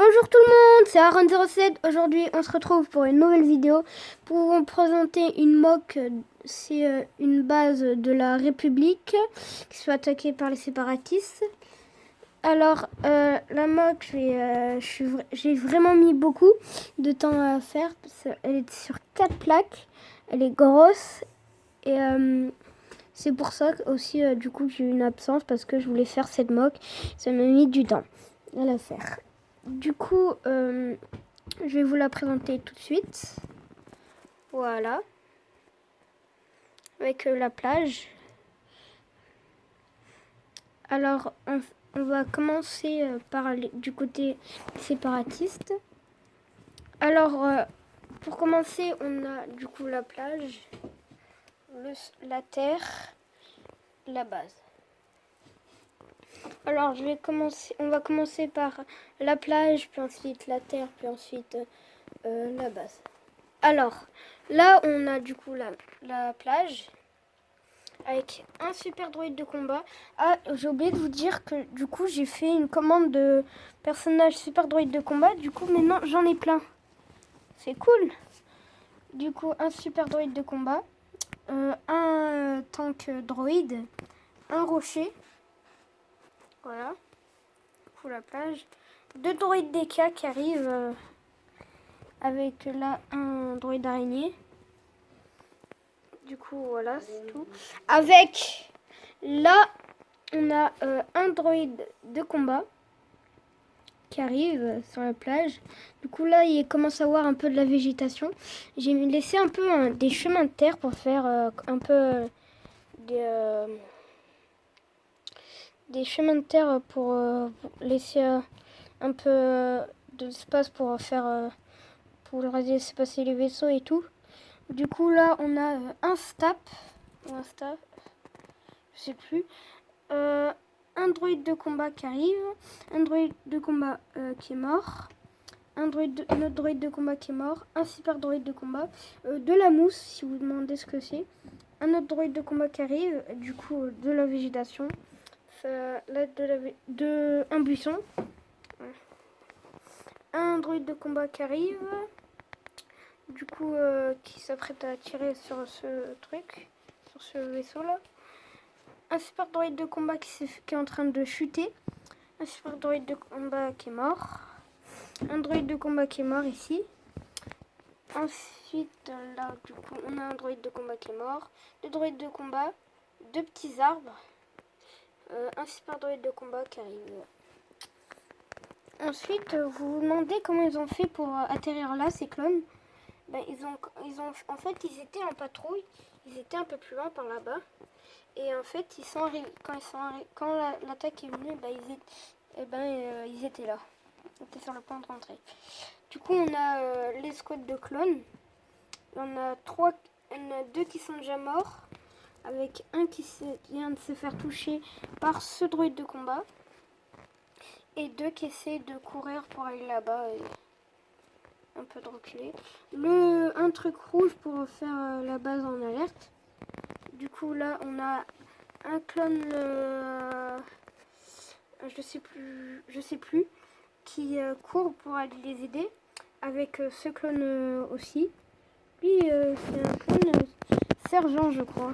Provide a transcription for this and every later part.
Bonjour tout le monde, c'est Aaron07. Aujourd'hui, on se retrouve pour une nouvelle vidéo pour vous présenter une mock. C'est une base de la République qui se fait attaquer par les séparatistes. Alors, la mock, j'ai vraiment mis beaucoup de temps à faire. Elle est sur 4 plaques, elle est grosse et c'est pour ça aussi, du coup, j'ai eu une absence parce que je voulais faire cette mock. Ça m'a mis du temps à la faire. Du coup, je vais vous la présenter tout de suite. Voilà. Avec la plage. Alors, on va commencer du côté séparatiste. Alors, pour commencer, on a du coup la plage, la terre, la base. Alors, on va commencer par la plage, puis ensuite la terre, puis ensuite la base. Alors, là, on a du coup la plage avec un super droïde de combat. Ah, j'ai oublié de vous dire que du coup, j'ai fait une commande de personnage super droïde de combat. Du coup, maintenant, j'en ai plein. C'est cool. Du coup, un super droïde de combat, un tank droïde, un rocher. Voilà. Pour la plage. 2 droïdes DK qui arrivent avec là un droïde araignée. Du coup, voilà, c'est tout. Avec, là, on a un droïde de combat qui arrive sur la plage. Du coup, là, il commence à avoir un peu de la végétation. J'ai laissé un peu des chemins de terre pour faire un peu des chemins de terre pour laisser un peu d'espace pour faire, pour laisser passer les vaisseaux et tout. Du coup, là, on a un stap, ou un staff, je sais plus, un droïde de combat qui arrive, un droïde de combat qui est mort, un autre droïde de combat qui est mort, un super droïde de combat, de la mousse, si vous demandez ce que c'est, un autre droïde de combat qui arrive, du coup, de la végétation, là, un buisson, un droïde de combat qui arrive, du coup, qui s'apprête à tirer sur ce truc, sur ce vaisseau là. Un super droïde de combat qui est en train de chuter. Un super droïde de combat qui est mort. Un droïde de combat qui est mort ici. Ensuite, là, du coup, on a un droïde de combat qui est mort. 2 droïdes de combat. 2 petits arbres. Un super droïde de combat qui arrive. Ensuite, vous vous demandez comment ils ont fait pour atterrir là, ces clones. Ben, en fait, ils étaient en patrouille. Ils étaient un peu plus loin par là-bas. Et en fait, quand l'attaque est venue, ils étaient là. Ils étaient sur le point de rentrer. Du coup, on a l'escouade de clones. On a 2 qui sont déjà morts. Avec un qui vient de se faire toucher par ce droïde de combat. Et 2 qui essaient de courir pour aller là-bas. Et un peu de reculer. Un truc rouge pour faire la base en alerte. Du coup, là, on a un clone, je sais plus, qui court pour aller les aider. Avec ce clone aussi. Lui, c'est un clone sergent, je crois.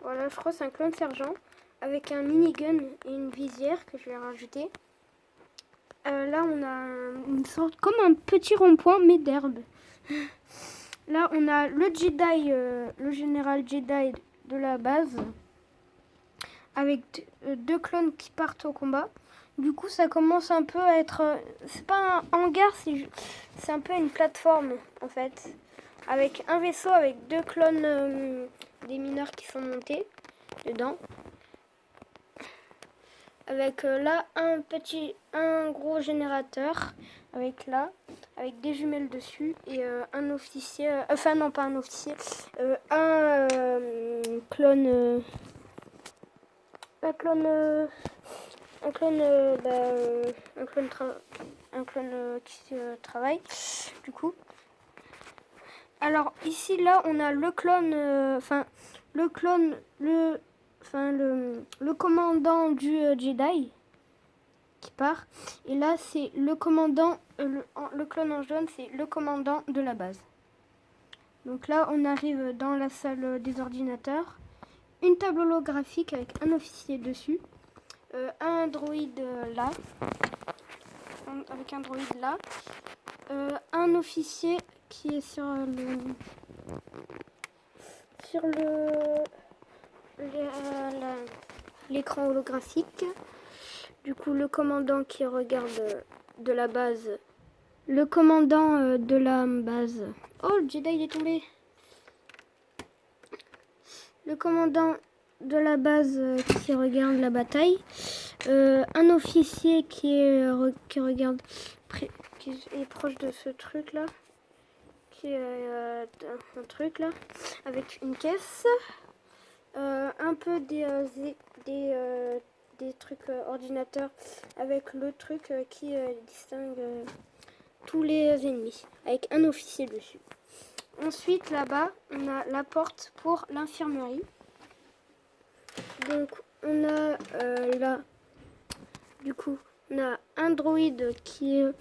Voilà, je crois que c'est un clone sergent. Avec un minigun et une visière que je vais rajouter. Là, on a une sorte, comme un petit rond-point, mais d'herbe. Là, on a le Jedi, le général Jedi de la base, avec 2 clones qui partent au combat. Du coup, ça commence un peu à être... c'est pas un hangar, c'est un peu une plateforme, en fait. Avec un vaisseau, avec 2 clones des mineurs qui sont montés dedans. Avec là, un gros générateur, avec des jumelles dessus, et un officier... enfin, non, pas un officier. Un clone... un clone qui travaille, du coup. Alors ici, là, on a le clone, le commandant du Jedi. qui part. Et là, c'est le commandant, le clone en jaune, c'est le commandant de la base. Donc là, on arrive dans la salle des ordinateurs. Une table holographique avec un officier dessus. Un droïde là. Avec un droïde là. Un officier qui est sur l'écran holographique. Du coup, le commandant qui regarde de la base. Le commandant de la base. Oh, le Jedi il est tombé. Le commandant de la base qui regarde la bataille. Un officier qui regarde, qui est proche de ce truc là. Qui est un truc là. Avec une caisse. Un peu des trucs ordinateurs avec le truc qui distingue tous les ennemis, avec un officier dessus. Ensuite, là-bas, on a la porte pour l'infirmerie. Donc, on a là, du coup, on a un droïde qui est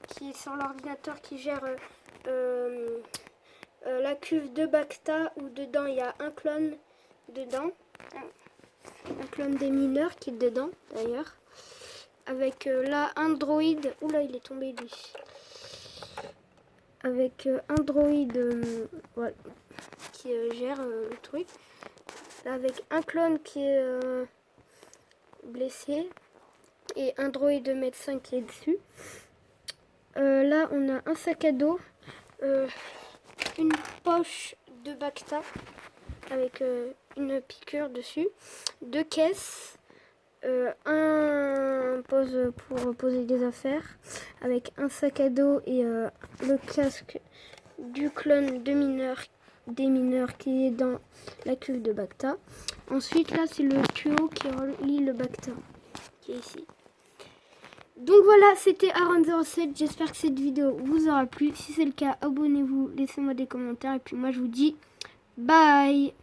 qui est sur l'ordinateur qui gère la cuve de Bacta où dedans il y a un clone dedans, un clone des mineurs qui est dedans d'ailleurs, avec là un droïde, oula il est tombé lui, avec un droïde voilà, qui gère le truc, là, avec un clone qui est blessé et un droïde médecin qui est dessus. Là on a un sac à dos, une poche de Bacta avec une piqûre dessus, deux caisses, un pose pour poser des affaires avec un sac à dos et le casque du clone des mineurs qui est dans la cuve de Bacta. Ensuite là c'est le tuyau qui relie le Bacta qui est ici. Donc voilà, c'était Aaron07, j'espère que cette vidéo vous aura plu. Si c'est le cas, abonnez-vous, laissez-moi des commentaires et puis moi je vous dis bye.